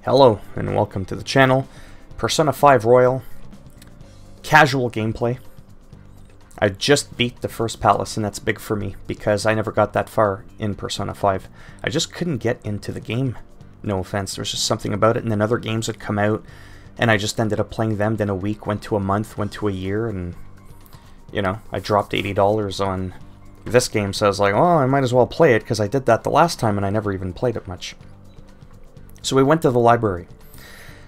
Hello and welcome to the channel. Persona 5 Royal. Casual gameplay. I just beat the first palace, and that's big for me because I never got that far in Persona 5. I just couldn't get into the game. No offense, there's just something about it, and then other games would come out and I just ended up playing them. Then a week went to a month, went to a year, and you know, I dropped $80 on this game, so I was like, well, I might as well play it because I did that the last time and I never even played it much. So we went to the library.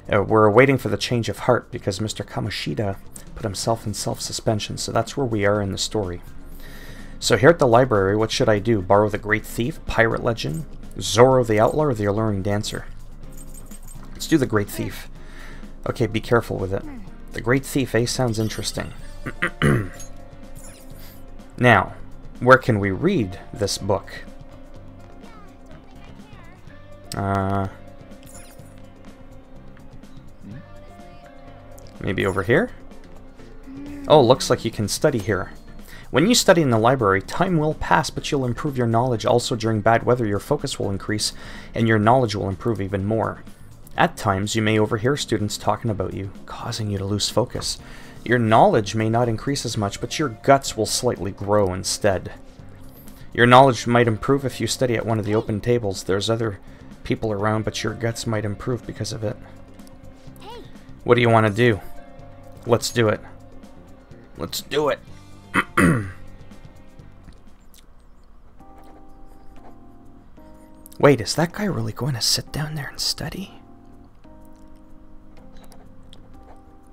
We're waiting for the change of heart because Mr. Kamoshida put himself in self-suspension, so that's where we are in the story. So here at the library, what should I do? Borrow the Great Thief, Pirate Legend, Zoro the Outlaw, or the Alluring Dancer? Let's do the Great Thief. Okay, be careful with it. The Great Thief, sounds interesting. Now, where can we read this book? Maybe over here? Oh, looks like you can study here. When you study in the library, time will pass, but you'll improve your knowledge. Also, during bad weather, your focus will increase, and your knowledge will improve even more. At times, you may overhear students talking about you, causing you to lose focus. Your knowledge may not increase as much, but your guts will slightly grow instead. Your knowledge might improve if you study at one of the open tables. There's other people around, but your guts might improve because of it. What do you want to do? Let's do it. Let's do it. Wait, is that guy really going to sit down there and study?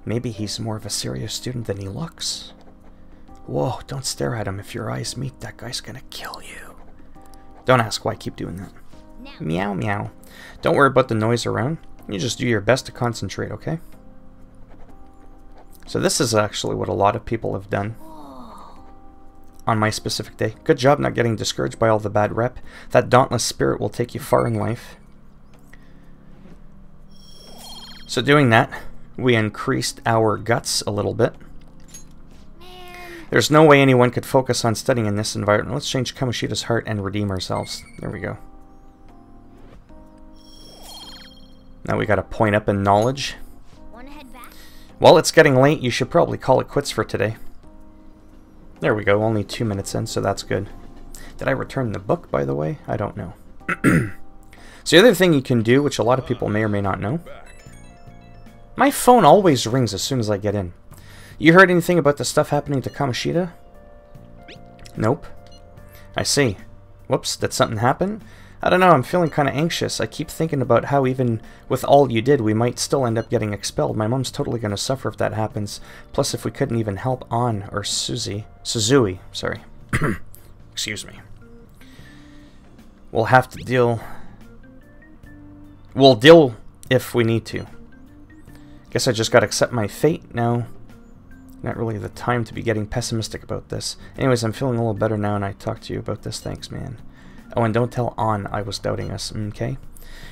Maybe he's more of a serious student than he looks. Whoa, don't stare at him. If your eyes meet, that guy's gonna kill you. Don't ask why I keep doing that. Meow, meow. Don't worry about the noise around. You just do your best to concentrate, okay? So this is actually what a lot of people have done on my specific day. Good job not getting discouraged by all the bad rep. That dauntless spirit will take you far in life. So doing that, we increased our guts a little bit. There's no way anyone could focus on studying in this environment. Let's change Kamoshida's heart and redeem ourselves. There we go. Now we got a point up in knowledge. Well, it's getting late. You should probably call it quits for today. There we go. Only 2 minutes in, so that's good. Did I return the book, by the way? I don't know. So the other thing you can do, which a lot of people may or may not know. My phone always rings as soon as I get in. You heard anything about the stuff happening to Kamoshida? Nope. I see. Whoops, did something happen? I don't know, I'm feeling kind of anxious. I keep thinking about how even with all you did, we might still end up getting expelled. My mom's totally going to suffer if that happens. Plus, if we couldn't even help An or Suzui, sorry. Excuse me. We'll have to deal... We'll deal if we need to. Guess I just got to accept my fate now. Not really the time to be getting pessimistic about this. Anyways, I'm feeling a little better now and I talked to you about this. Thanks, man. Oh, and don't tell An I was doubting us, okay?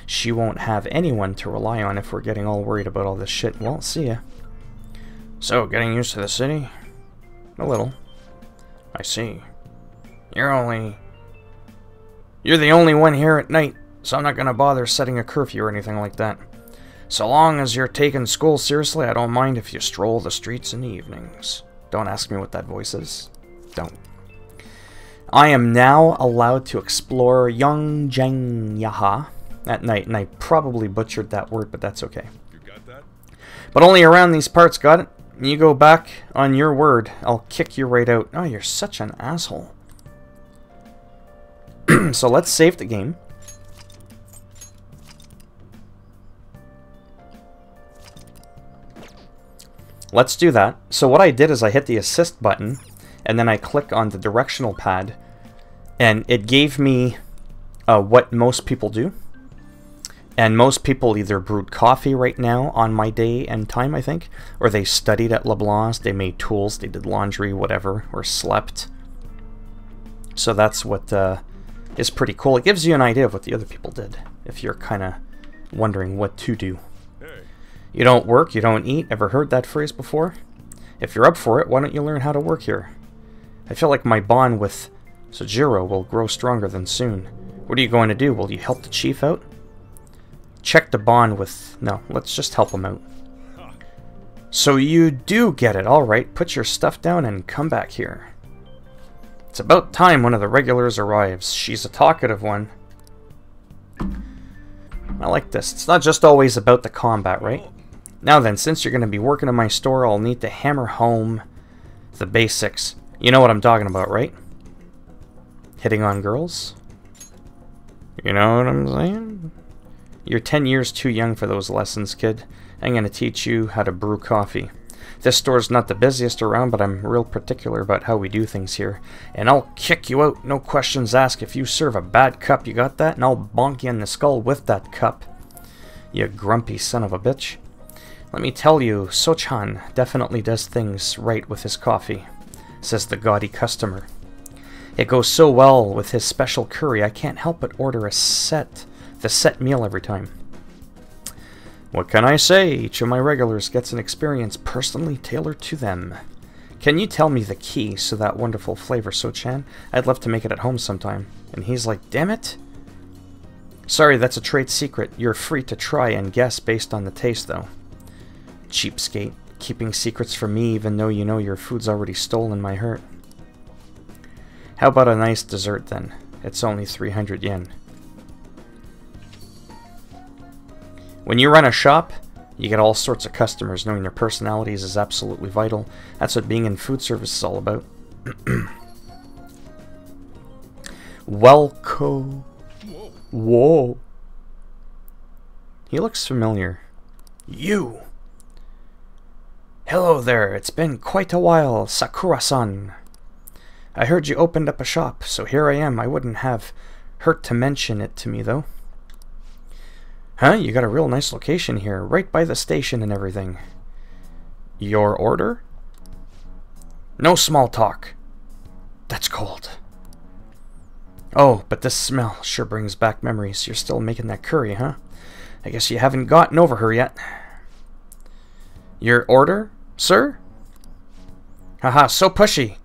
She won't have anyone to rely on if we're getting all worried about all this shit. Well, see ya. So, getting used to the city? A little. I see. You're the only one here at night, so I'm not gonna bother setting a curfew or anything like that. So long as you're taking school seriously, I don't mind if you stroll the streets in the evenings. Don't ask me what that voice is. Don't. I am now allowed to explore Yongjangyaha at night, and I probably butchered that word, but that's okay. You got that? But only around these parts, got it? You go back on your word, I'll kick you right out. Oh, you're such an asshole. So let's save the game. Let's do that. So what I did is I hit the assist button, and then I click on the directional pad, and it gave me what most people do. And most people either brewed coffee right now on my day and time, I think, or they studied at Leblanc's, they made tools, they did laundry, whatever, or slept. So that's what is pretty cool. It gives you an idea of what the other people did, if you're kind of wondering what to do. You don't work, you don't eat. Ever heard that phrase before? If you're up for it, why don't you learn how to work here? I feel like my bond with Sojiro will grow stronger than soon. What are you going to do? Will you help the chief out? check the bond with... No, let's just help him out. So you do get it. Alright, put your stuff down and come back here. It's about time one of the regulars arrives. She's a talkative one. I like this. It's not just always about the combat, right? Now then, since you're going to be working in my store, I'll need to hammer home the basics. You know what I'm talking about, right? Hitting on girls? You know what I'm saying? You're 10 years too young for those lessons, kid. I'm going to teach you how to brew coffee. This store's not the busiest around, but I'm real particular about how we do things here. And I'll kick you out, no questions asked. If you serve a bad cup, you got that? And I'll bonk you in the skull with that cup. You grumpy son of a bitch. Let me tell you, Sochan definitely does things right with his coffee, says the gaudy customer. It goes so well with his special curry, I can't help but order the set meal every time. What can I say? Each of my regulars gets an experience personally tailored to them. Can you tell me the key to that wonderful flavor, Sochan? I'd love to make it at home sometime. And he's like, damn it. Sorry, that's a trade secret. You're free to try and guess based on the taste, though. Cheapskate, keeping secrets from me even though you know your food's already stolen my heart. How about a nice dessert, then? It's only 300 yen. When you run a shop, you get all sorts of customers. Knowing their personalities is absolutely vital. That's what being in food service is all about. Welco. Whoa. He looks familiar. You. Hello there. It's been quite a while, Sakura-san. I heard you opened up a shop, so here I am. I wouldn't have hurt to mention it to me, though. Huh? You got a real nice location here, right by the station and everything. Your order? No small talk. That's cold. Oh, but this smell sure brings back memories. You're still making that curry, huh? I guess you haven't gotten over her yet. Your order, sir? Haha, so pushy.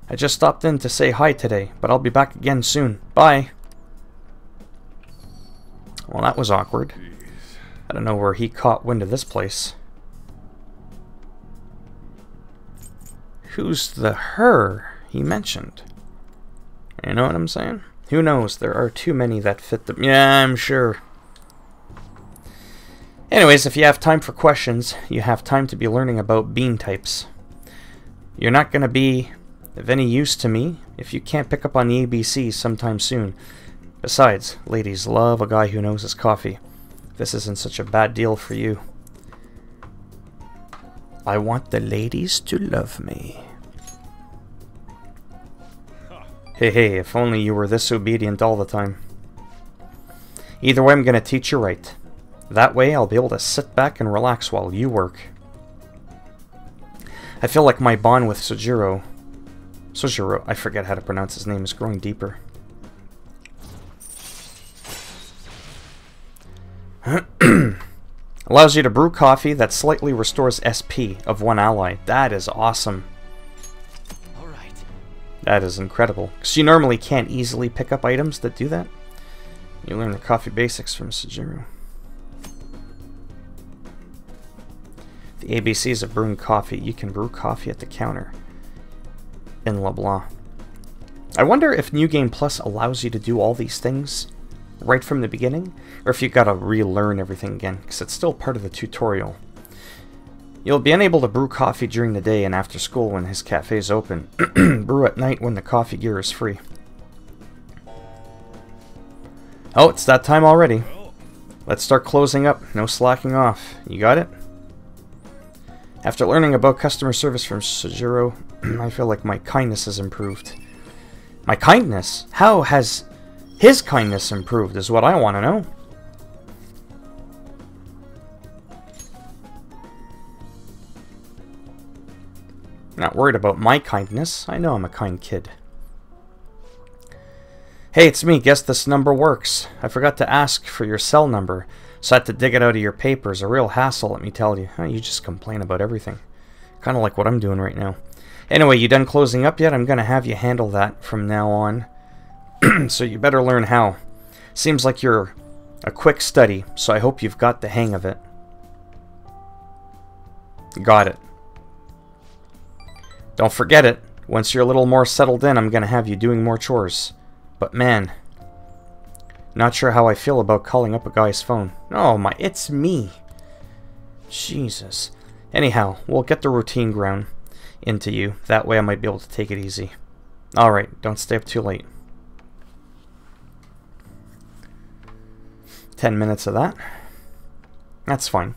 I just stopped in to say hi today, but I'll be back again soon. Bye. Well, that was awkward. I don't know where he caught wind of this place. Who's the her he mentioned? You know what I'm saying? Who knows? There are too many that fit the... Yeah, I'm sure. Anyways, if you have time for questions, you have time to be learning about bean types. You're not going to be of any use to me if you can't pick up on the ABCs sometime soon. Besides, ladies love a guy who knows his coffee. This isn't such a bad deal for you. I want the ladies to love me. Hey, if only you were this obedient all the time. Either way, I'm going to teach you right. That way, I'll be able to sit back and relax while you work. I feel like my bond with Sojiro, I forget how to pronounce his name, is growing deeper. Allows you to brew coffee that slightly restores SP of one ally. That is awesome. Alright. That is incredible. Because you normally can't easily pick up items that do that. You learn the coffee basics from Sojiro. The ABCs of brewing coffee. You can brew coffee at the counter in LeBlanc. I wonder if New Game Plus allows you to do all these things right from the beginning, or if you gotta relearn everything again, because it's still part of the tutorial. You'll be unable to brew coffee during the day and after school when his cafe is open. Brew at night when the coffee gear is free. Oh, it's that time already. Let's start closing up. No slacking off. You got it? After learning about customer service from Sojiro, I feel like my kindness has improved. My kindness? How has his kindness improved is what I want to know. Not worried about my kindness. I know I'm a kind kid. Hey, it's me. Guess this number works. I forgot to ask for your cell number, so I had to dig it out of your papers. A real hassle, let me tell you. You just complain about everything. Kind of like what I'm doing right now. Anyway, you done closing up yet? I'm going to have you handle that from now on. So you better learn how. Seems like you're A quick study, so I hope you've got the hang of it. Got it. Don't forget it. Once you're a little more settled in, I'm gonna have you doing more chores. But man, not sure how I feel about calling up a guy's phone. Oh my, it's me. Jesus. Anyhow, we'll get the routine ground into you. That way I might be able to take it easy. Alright, don't stay up too late. 10 minutes of that. That's fine.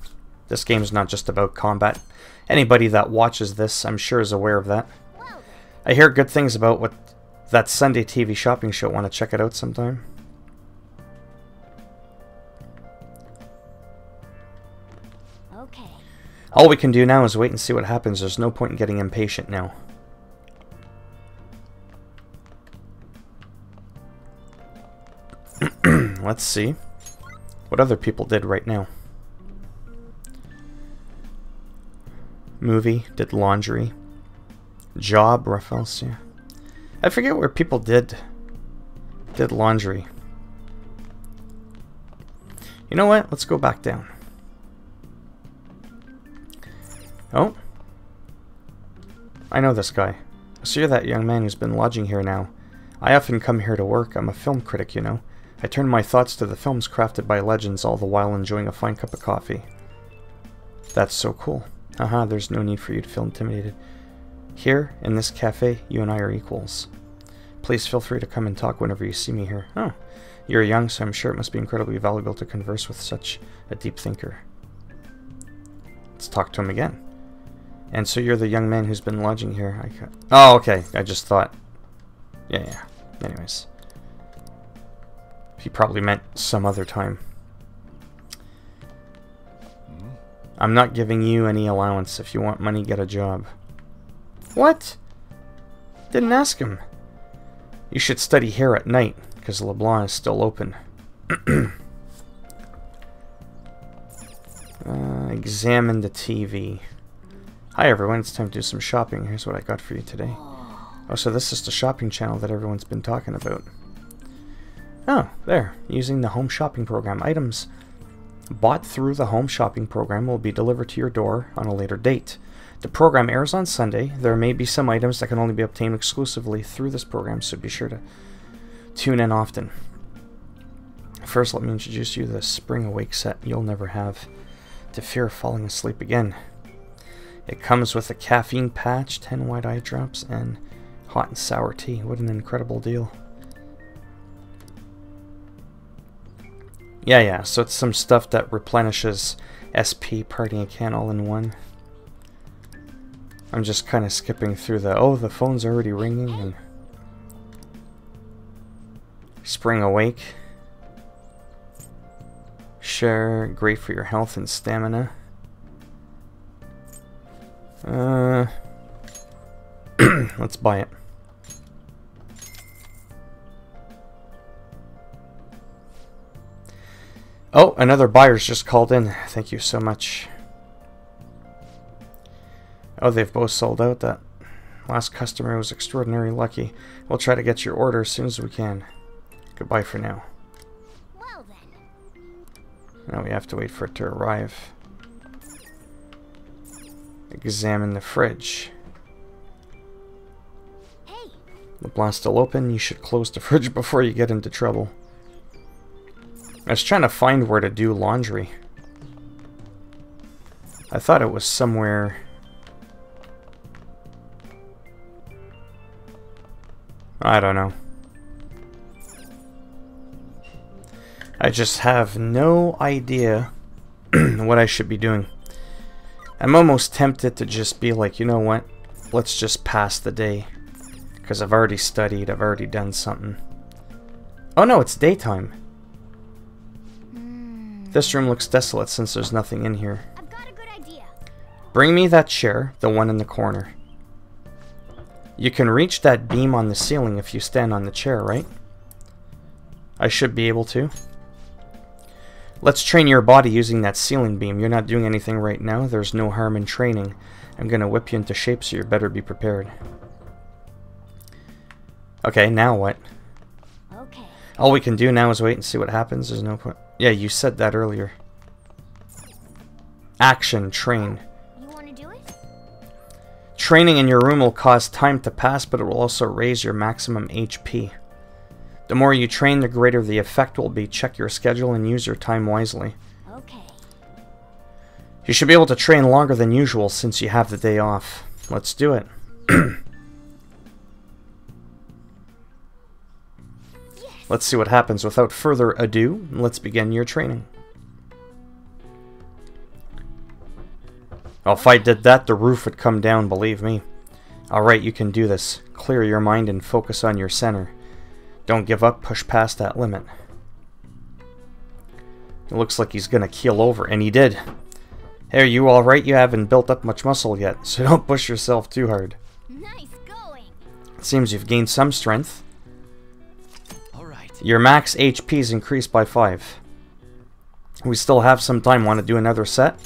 This game's not just about combat. Anybody that watches this, I'm sure, is aware of that. I hear good things about what that Sunday TV shopping show. Want to check it out sometime? Okay. All we can do now is wait and see what happens. There's no point in getting impatient now. Let's see what other people did right now. Movie, did laundry. Job, Raphael's, yeah. I forget where people did laundry. You know what? Let's go back down. Oh. I know this guy. So you're that young man who's been lodging here now. I often come here to work. I'm a film critic, you know. I turn my thoughts to the films crafted by legends, all the while enjoying a fine cup of coffee. That's so cool. Haha, there's no need for you to feel intimidated. Here, in this cafe, you and I are equals. Please feel free to come and talk whenever you see me here. Oh, you're young, so I'm sure it must be incredibly valuable to converse with such a deep thinker. Let's talk to him again. And so you're the young man who's been lodging here. Oh, okay. I just thought. Yeah. Anyways. He probably meant some other time. I'm not giving you any allowance. If you want money, get a job. What? Didn't ask him. You should study here at night, because LeBlanc is still open. Examine the TV. Hi everyone, it's time to do some shopping. Here's what I got for you today. Oh, so this is the shopping channel that everyone's been talking about. Oh, there. Using the home shopping program. Items bought through the home shopping program will be delivered to your door on a later date. The program airs on Sunday. There may be some items that can only be obtained exclusively through this program, so be sure to tune in often. First, let me introduce you to the Spring Awake set you'll never have to fear falling asleep again. It comes with a caffeine patch, 10 white eye drops, and hot and sour tea. What an incredible deal. Yeah, so it's some stuff that replenishes SP, party, and can all in one. I'm just kind of skipping through the phone's already ringing, and Spring Awake. Share, great for your health and stamina. Let's buy it. Oh, another buyer's just called in. Thank you so much. Oh, they've both sold out. That last customer was extraordinarily lucky. We'll try to get your order as soon as we can. Goodbye for now. Well then. Now we have to wait for it to arrive. Examine the fridge. Hey. LeBlanc's still open. You should close the fridge before you get into trouble. I was trying to find where to do laundry. I thought it was somewhere. I don't know. I just have no idea what I should be doing. I'm almost tempted to just be like, you know what? Let's just pass the day. Because I've already studied, I've already done something. Oh no, it's daytime. This room looks desolate since there's nothing in here. I've got a good idea. Bring me that chair, the one in the corner. You can reach that beam on the ceiling if you stand on the chair, right? I should be able to. Let's train your body using that ceiling beam. You're not doing anything right now. There's no harm in training. I'm gonna whip you into shape, so you better be prepared. Okay, now what? Okay. All we can do now is wait and see what happens. There's no point. Yeah, you said that earlier. Action, train. You want to do it? Training in your room will cause time to pass, but it will also raise your maximum HP. The more you train, the greater the effect will be. Check your schedule and use your time wisely. Okay. You should be able to train longer than usual since you have the day off. Let's do it. Let's see what happens. Without further ado, let's begin your training. Well, if I did that, the roof would come down, believe me. Alright, you can do this. Clear your mind and focus on your center. Don't give up, push past that limit. It looks like he's gonna keel over, and he did. Hey, are you alright? You haven't built up much muscle yet, so don't push yourself too hard. Nice going. It seems you've gained some strength. Your max HP is increased by 5. We still have some time. Want to do another set?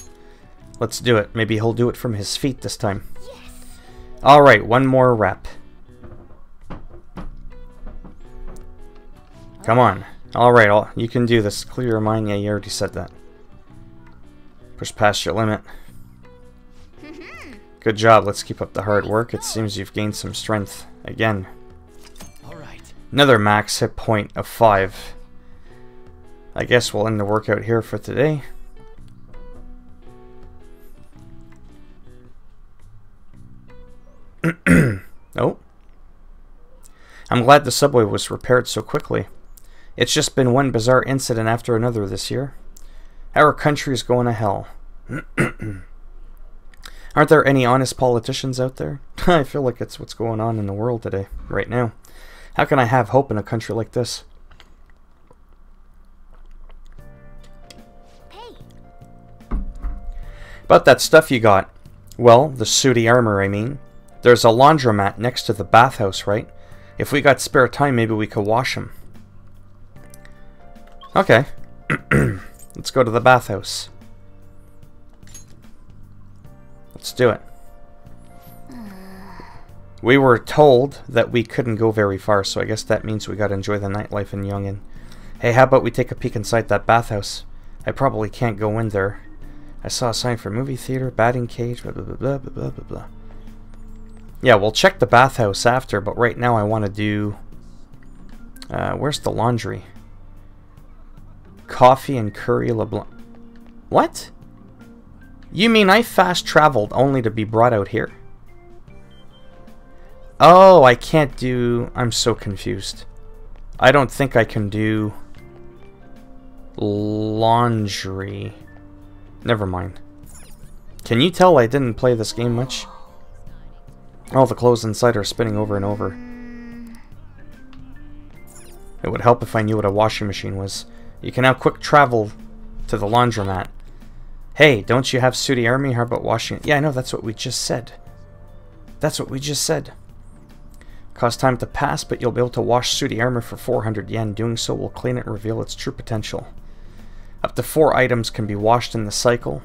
Let's do it. Maybe he'll do it from his feet this time. Yes. Alright, one more rep. Come on. Alright, you can do this. Clear your mind. Yeah, you already said that. Push past your limit. Good job. Let's keep up the hard work. It seems you've gained some strength again. Another max hit point of 5. I guess we'll end the workout here for today. Oh. I'm glad the subway was repaired so quickly. It's just been one bizarre incident after another this year. Our country is going to hell. Aren't there any honest politicians out there? I feel like it's what's going on in the world today, right now. How can I have hope in a country like this? Hey. About that stuff you got. Well, the sooty armor, I mean. There's a laundromat next to the bathhouse, right? If we got spare time, maybe we could wash them. Okay. Let's go to the bathhouse. Let's do it. We were told that we couldn't go very far, so I guess that means we gotta enjoy the nightlife in Yongin. Hey, how about we take a peek inside that bathhouse? I probably can't go in there. I saw a sign for movie theater, batting cage, blah blah blah blah blah blah blah. Yeah, we'll check the bathhouse after, but right now I want to do... where's the laundry? Coffee and curry LeBlanc. What? You mean I fast traveled only to be brought out here? Oh, I can't do... I'm so confused. I don't think I can do... laundry. Never mind. Can you tell I didn't play this game much? All the clothes inside are spinning over and over. It would help if I knew what a washing machine was. You can now quick travel to the laundromat. Hey, don't you have sooty army? How about washing it? Yeah, I know, that's what we just said. That's what we just said. Cost time to pass, but you'll be able to wash sooty armor for 400 yen. Doing so will clean it and reveal its true potential. Up to 4 items can be washed in the cycle.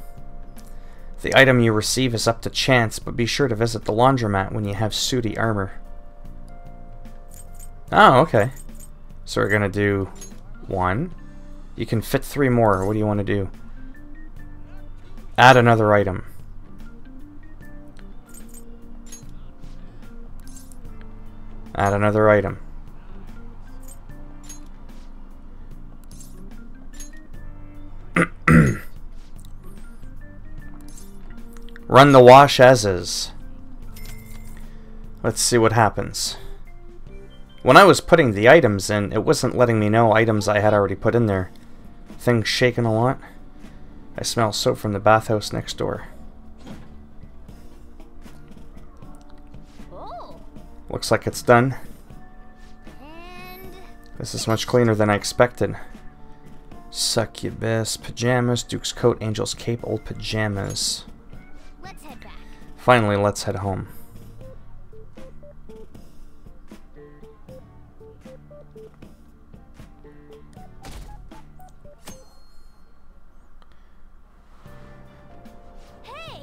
The item you receive is up to chance, but be sure to visit the laundromat when you have sooty armor. Oh, okay. So we're gonna do 1. You can fit 3 more. What do you want to do? Add another item. Add another item. Run the wash as is. Let's see what happens. When I was putting the items in, it wasn't letting me know items I had already put in there. Things shaking a lot. I smell soap from the bathhouse next door. Oh. Looks like it's done. And This is much cleaner than I expected. Succubus, pajamas, Duke's coat, Angel's cape, old pajamas. let's head back. Finally, let's head home. Hey.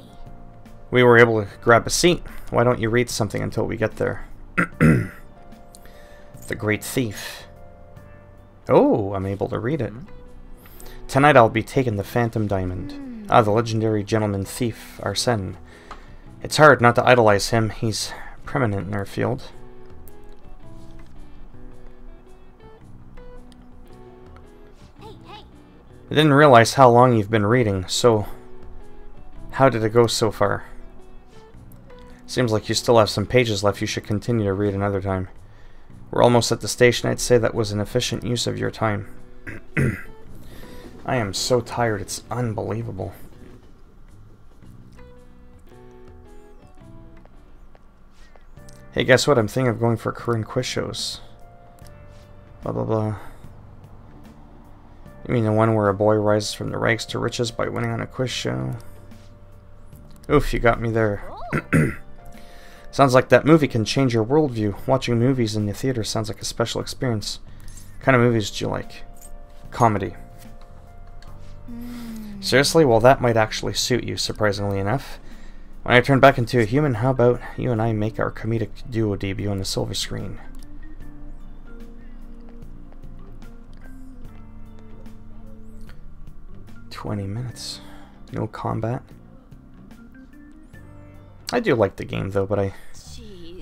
We were able to grab a seat. Why don't you read something until we get there? The Great Thief. Oh, I'm able to read it. tonight I'll be taking the Phantom Diamond. Ah, the legendary gentleman thief, Arsène. It's hard not to idolize him. He's preeminent in our field. Hey, hey. I didn't realize how long you've been reading, so how did it go so far? Seems like you still have some pages left. You should continue to read another time. We're almost at the station. I'd say that was an efficient use of your time. I am so tired, it's unbelievable. Hey, guess what? I'm thinking of going for Korean quiz shows. Blah, blah, blah. You mean the one where a boy rises from the rags to riches by winning on a quiz show? Oof, you got me there. Sounds like that movie can change your worldview. Watching movies in the theater sounds like a special experience. What kind of movies do you like? Comedy. Seriously? Well, that might actually suit you, surprisingly enough. When I turn back into a human, how about you and I make our comedic duo debut on the silver screen? "20 minutes. No combat." I do like the game, though, but I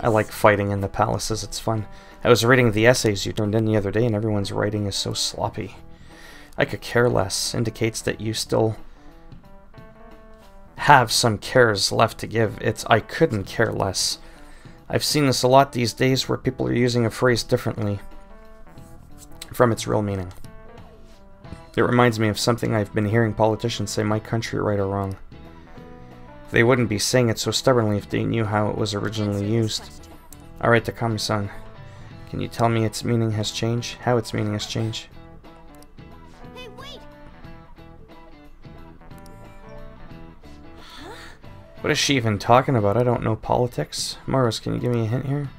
like fighting in the palaces. It's fun. I was reading the essays you turned in the other day, and everyone's writing is so sloppy. I could care less. Indicates that you still have some cares left to give. It's I couldn't care less. I've seen this a lot these days where people are using a phrase differently from its real meaning. It reminds me of something I've been hearing politicians say, my country, right or wrong. They wouldn't be saying it so stubbornly if they knew how it was originally used. Alright, Takami-san, can you tell me its meaning has changed? How its meaning has changed? Hey, wait. What is she even talking about? I don't know politics. Morris, can you give me a hint here?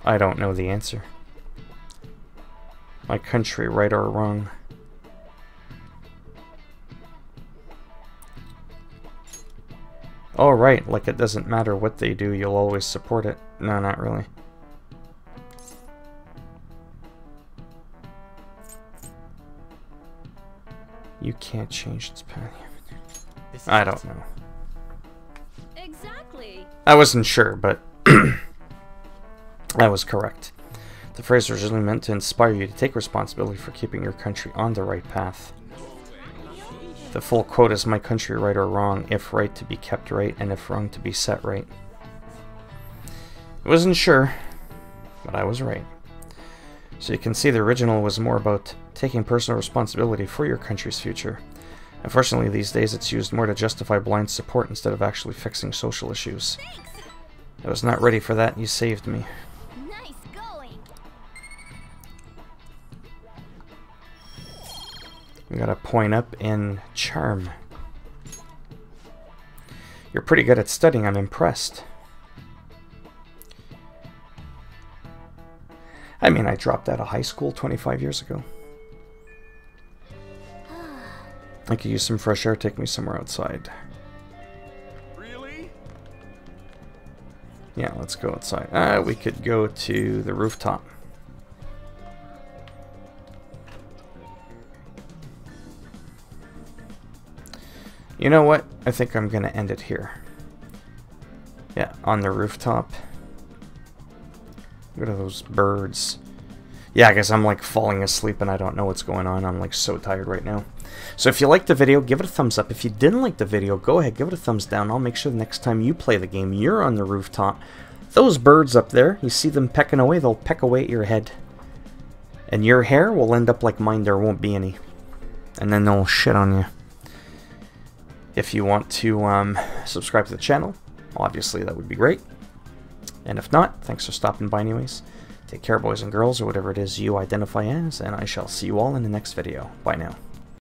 I don't know the answer. My country, right or wrong? Oh, right, like it doesn't matter what they do, you'll always support it. No, not really. You can't change its path. I don't know. Exactly. I wasn't sure, but I was correct. The phrase originally meant to inspire you to take responsibility for keeping your country on the right path. The full quote is, my country, right or wrong, if right to be kept right, and if wrong to be set right. I wasn't sure, but I was right. So you can see the original was more about taking personal responsibility for your country's future. Unfortunately, these days it's used more to justify blind support instead of actually fixing social issues. I was not ready for that, and you saved me. Nice going. We got a point up in charm. You're pretty good at studying, I'm impressed. I mean, I dropped out of high school 25 years ago. I could use some fresh air, take me somewhere outside. Really? Yeah, let's go outside. We could go to the rooftop. You know what? I think I'm gonna end it here. Yeah, on the rooftop. Look at those birds. Yeah, I guess I'm like falling asleep and I don't know what's going on. I'm like so tired right now. So if you liked the video, give it a thumbs up. If you didn't like the video, go ahead, give it a thumbs down. I'll make sure the next time you play the game, you're on the rooftop. Those birds up there, you see them pecking away, they'll peck away at your head. And your hair will end up like mine, there won't be any. And then they'll shit on you. If you want to subscribe to the channel, obviously that would be great. And if not, thanks for stopping by anyways. Take care, boys and girls, or whatever it is you identify as, and I shall see you all in the next video. Bye now.